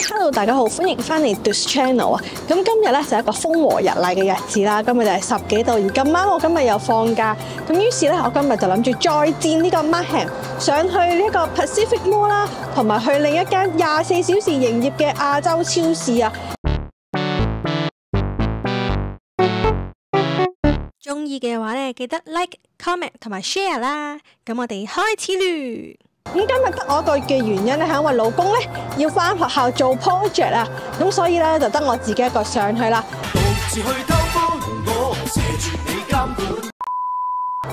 Hello， 大家好，歡迎翻嚟 Du's Channel 啊！咁今日咧就係一個風和日麗嘅日子啦，今日就係10幾度，而咁啱我今日又放假，咁於是咧我今日就諗住再戰呢個 Markham，上去呢個 Pacific Mall 啦，同埋去另一間24小時營業嘅亞洲超市啊！中意嘅話咧，記得 like、comment 同埋 share 啦！咁我哋開始嚕。咁今日得我一個嘅原因咧，係因為老公咧要翻學校做 project 啊，咁所以咧就得我自己一個上去啦。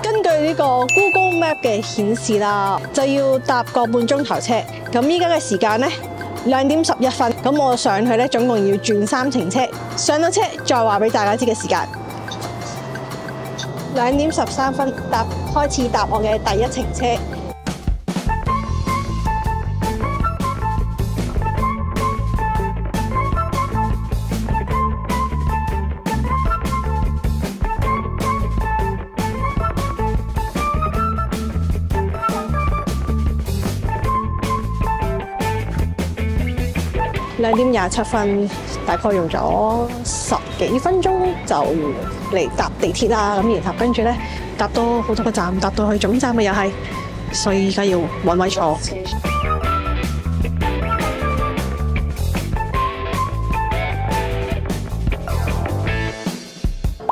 根據呢個 Google Map 嘅顯示啦，就要搭個半鐘頭車。咁依家嘅時間咧2點11分，咁我上去咧總共要轉3程車。上到車再話俾大家知嘅時間。2點13分開始搭我嘅第一程車。2點27分，大概用咗10幾分鐘就嚟搭地鐵啦。咁然後跟住咧搭多好多個站，搭到去總站嘅又係，所以而家要揾位坐。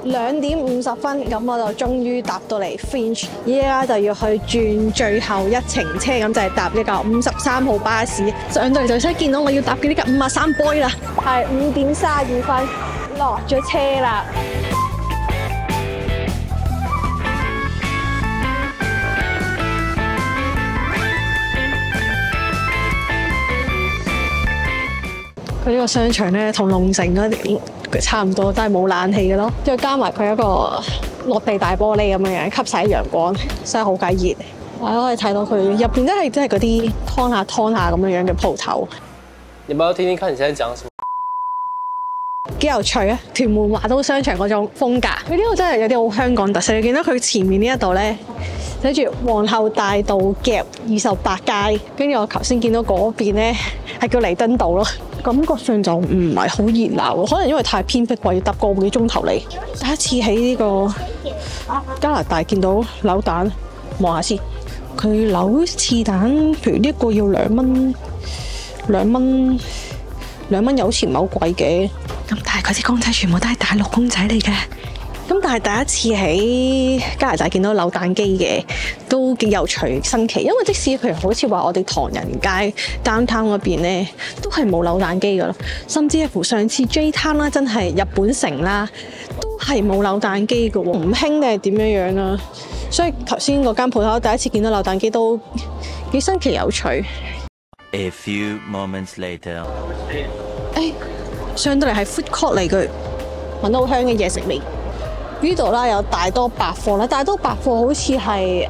2點50分，咁我就終於搭到嚟 Finch， 依家就要去轉最後一程車，咁就係搭呢個53號巴士。上到嚟就先見到我要搭嘅呢架53 boy 啦，係5點32分落咗車啦。佢呢個商場咧同龍城嗰啲差唔多，都係冇冷氣嘅咯。再加埋佢一個落地大玻璃咁樣，吸晒陽光，真係好鬼熱。大家可以睇到佢入邊真係嗰啲劏下咁樣嘅鋪頭。你們要聽聽看你現在講什麼？幾有趣啊！屯門華都商場嗰種風格，佢呢度真係有啲好香港特色。你見到佢前面呢一度咧，寫住皇后大道夾28街，跟住我頭先見到嗰邊咧係叫彌敦道咯。感覺上就唔係好熱鬧，可能因為太偏僻，話要搭個幾鐘頭嚟。第一次喺呢個加拿大見到扭蛋，望下先。佢扭翅蛋，譬如呢一個要2蚊有錢唔係好貴嘅。咁但係佢啲公仔全部都係大陸公仔嚟嘅。咁但係第一次喺加拿大見到扭蛋機嘅，都幾有趣新奇。因為即使譬如好似話我哋唐人街 downtown 嗰邊咧，都係冇扭蛋機噶咯。甚至乎上次 J Town 啦，真係日本城啦，都係冇扭蛋機噶喎，唔興定係點樣樣啊？所以頭先嗰間鋪頭第一次見到扭蛋機都幾新奇有趣。A few moments later，上到嚟係 food court 嚟嘅，聞到好香嘅嘢食味。呢度啦有大多百貨啦，大多百貨好似係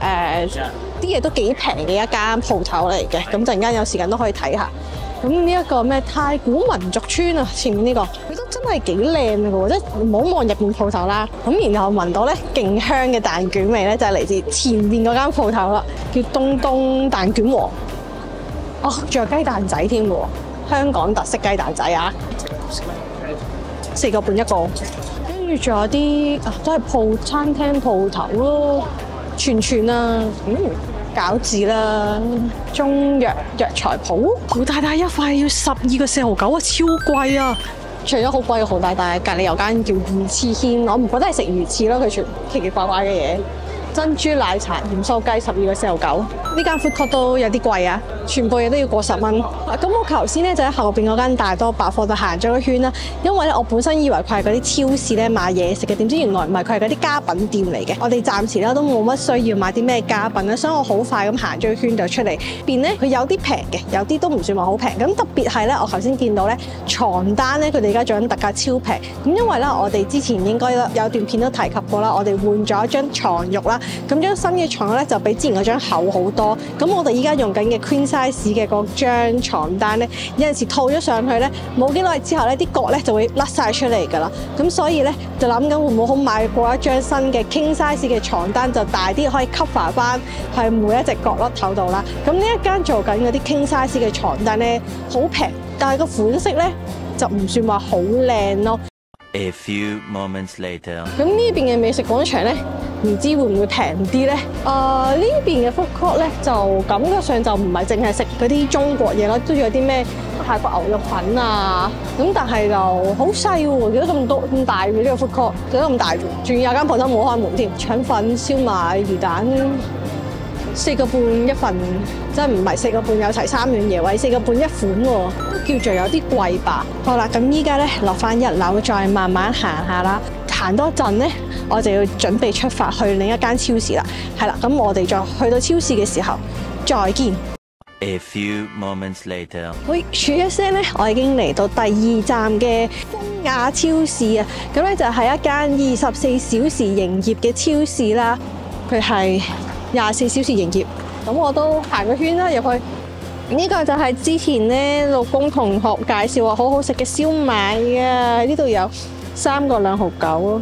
啲嘢都幾平嘅一間鋪頭嚟嘅，咁陣間有時間都可以睇下。咁呢一個咩太古民族村啊，前面呢個佢都真係幾靚嘅喎，即係唔好望入面鋪頭啦。咁然後聞到咧勁香嘅蛋卷味咧，就係嚟自前面嗰間鋪頭啦，叫東東蛋卷王。哦，仲有雞蛋仔添喎，香港特色雞蛋仔啊，4個半一個。跟住仲有啲都係餐廳鋪頭咯，串啦，餃子啦，中藥藥材鋪，好大大一塊要12個4.9啊，超貴啊！除咗好貴嘅好大大，隔離有間叫魚翅軒，我唔覺得係食魚翅咯，佢全奇奇怪怪嘅嘢。珍珠奶茶鹽酥雞12個4.9，呢間 food court 都有啲貴啊，全部嘢都要過10蚊。咁我頭先咧就喺後邊嗰間大多百貨度行咗個圈啦，因為咧我本身以為佢係嗰啲超市咧買嘢食嘅，點知原來唔係，佢係嗰啲家品店嚟嘅。我哋暫時咧都冇乜需要買啲咩家品啦，所以我好快咁行咗個圈就出嚟。邊咧佢有啲平嘅，有啲都唔算話好平。咁特別係咧，我頭先見到咧床單咧，佢哋而家做緊特價超平。咁因為咧我哋之前應該有段片都提及過啦，我哋換咗一張床褥啦。咁張新嘅床褥咧就比之前嗰張厚好多。咁我哋依家用緊嘅 Queen size size 嘅嗰張床單咧，有陣時套咗上去咧，冇幾耐之後咧，啲角咧就會甩晒出嚟㗎啦。咁所以咧就諗緊會唔會好買過一張新嘅 king size 嘅床單，就大啲可以 cover 翻喺每一隻角落頭度啦。咁呢一間做緊嗰啲 king size 嘅床單咧，好平，但係個款式咧就唔算話好靚咯。A few moments later. 咁呢邊嘅美食廣場咧，唔知會唔會平啲咧？呢邊嘅 food court 咧，就感覺上就唔係淨係食嗰啲中國嘢咯，都有啲咩泰國牛肉粉啊。咁但係就好細喎，幾多咁多咁大嘅呢個 food court，幾多咁大，仲有間鋪頭冇開門添。腸粉、燒賣、魚蛋，4個半一份，真係唔係4個半有齊3樣嘢，喂4個半一款喎，都叫做有啲貴吧。好啦，咁依家咧落翻1樓，再慢慢行下啦。行多陣咧，我就要準備出發去另一間超市啦。係啦，咁我哋再去到超市嘅時候再見。A few moments later. 喂，噓一聲咧，我已經嚟到第2站嘅風雅超市啊！咁咧就係一間24小時營業嘅超市啦。佢係24小時營業，咁我都行個圈啦入去。呢個就係之前咧老公同學介紹話好好食嘅燒賣啊！呢度有3個2.9咯，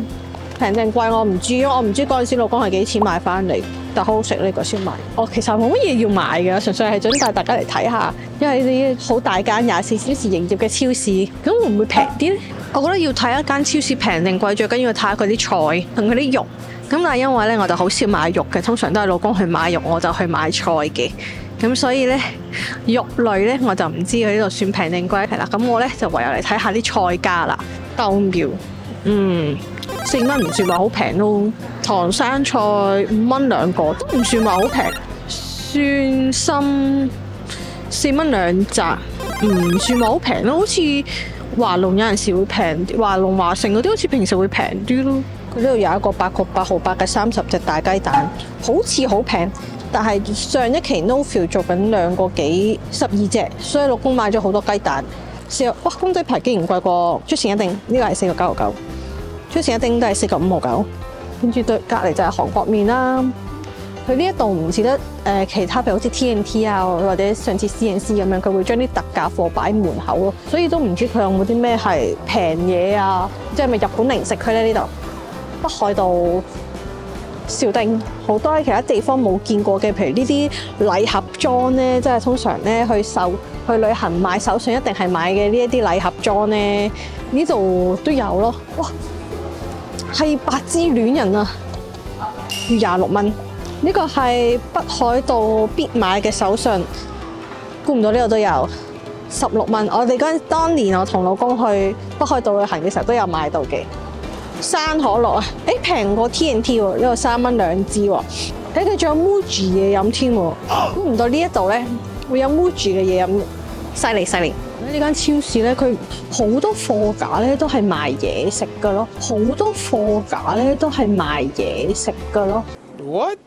平定貴我唔知，因為我唔知嗰陣時老公係幾錢買翻嚟，但好好食呢個燒賣。我其實冇乜嘢要買嘅，純粹係想帶大家嚟睇下，因為呢啲好大間24小時營業嘅超市，咁會唔會平啲咧？我覺得要睇一間超市平定貴，最緊要睇下佢啲菜同佢啲肉。咁但係因為咧我就好少買肉嘅，通常都係老公去買肉，我就去買菜嘅。咁所以咧肉類咧我就唔知佢呢度算平定貴係啦。咁我咧就唯有嚟睇下啲菜價啦。豆苗，4蚊唔算話好平咯。唐生菜5蚊2個，都唔算話好平。蒜心4蚊2紮，唔算話好平咯。好似華龍有陣時會平啲，華龍華盛嗰啲好似平時會平啲咯。佢呢度有一個8個8毫8嘅30隻大雞蛋，好似好平。但係上一期 No Feel 做緊2個幾12隻，所以老公買咗好多雞蛋。哇！公仔牌竟然貴過出前一丁，呢個係4個9毫9，出前一丁都係4個5毫9。跟住對隔離就係韓國麵啦。佢呢一度唔似得其他，譬如好似 TNT 啊，或者上次 CNC 咁樣，佢會將啲特價貨擺喺門口咯。所以都唔知佢有冇啲咩係平嘢啊？即係咪日本零食區咧？呢度北海道兆丁好多喺其他地方冇見過嘅，譬如呢啲禮盒裝咧，即係通常咧去旅行買手信一定係買嘅呢一啲禮盒裝咧，呢度都有咯。哇，係白之戀人啊，要26蚊。呢個係北海道必買嘅手信，估唔到呢度都有16蚊。我哋當年我同老公去北海道旅行嘅時候都有買到嘅。山可樂啊，平過 TNT 喎，呢個3蚊2支喎。佢仲有 Muji 嘢飲添喎，估唔到呢一度咧會有 Muji 嘅嘢飲，犀利犀利！呢間超市咧，佢好多貨架咧都係賣嘢食噶咯，好多貨架咧都係賣嘢食噶咯。What？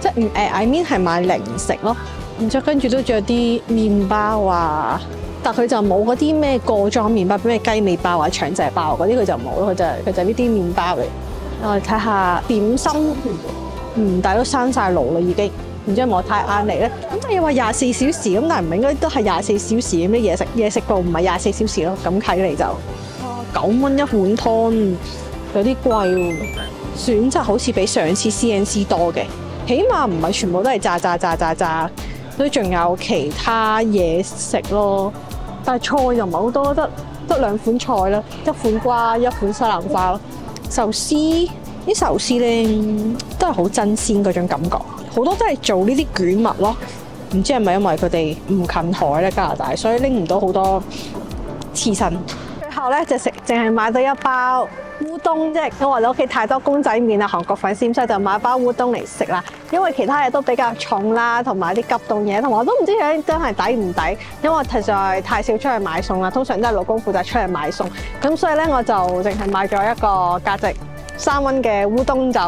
即係I mean 係買零食咯，然之後跟住都仲有啲麵包啊，但佢就冇嗰啲咩個裝麵包，咩雞尾包啊、腸仔包嗰啲佢就冇咯，佢就呢啲麵包嚟。我哋睇下點心，但係都閂晒爐啦已經，唔知有冇太晏嚟咧？咁但係又話24小時，咁但係唔應該都係24小時嘅咩嘢食部唔係24小時咯？咁睇嚟就9蚊一碗湯，有啲貴喎。選擇好似比上次 CNC 多嘅。起碼唔係全部都係炸，都仲有其他嘢食咯。但係菜又唔係好多，得2款菜啦，一款瓜，一款西蘭花咯。壽司啲壽司咧都係好真鮮嗰種感覺，好多都係做呢啲卷物咯。唔知係咪因為佢哋唔近海咧加拿大，所以拎唔到好多刺身。最後咧就淨係買到一包烏冬啫，因為我哋屋企太多公仔麵啊、韓國粉絲，所以就買包烏冬嚟食啦。因為其他嘢都比較重啦，同埋啲急凍嘢，同埋我都唔知佢真係抵唔抵，因為我實在太少出去買餸啦。通常都係老公負責出去買餸，咁所以咧我就淨係買咗一個價值3蚊嘅烏冬就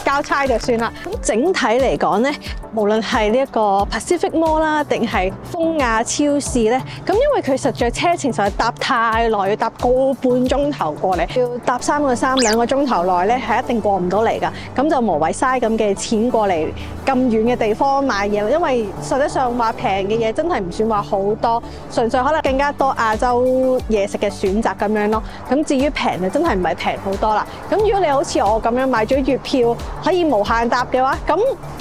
交差就算啦。咁整體嚟講咧，無論係呢一個 Pacific Mall 啦，定係豐亞超市咧，咁因為佢實在車程實在搭太耐，要搭個半鐘頭過嚟，要搭3個3、2個鐘頭內咧，係一定過唔到嚟㗎。咁就無謂嘥咁嘅錢過嚟咁遠嘅地方買嘢啦。因為實際上話平嘅嘢真係唔算話好多，純粹可能更加多亞洲嘢食嘅選擇咁樣咯。咁至於平就真係唔係平好多啦。咁如果你好似我咁樣買咗月票可以無限搭嘅話，咁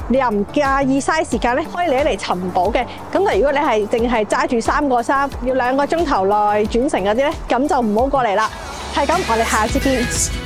你又唔介意嘥時間咧，可以嚟尋寶嘅。咁但如果你係淨係揸住3個3，要2個鐘頭內轉乘嗰啲咧，咁就唔好過嚟啦。係咁，我哋下次見。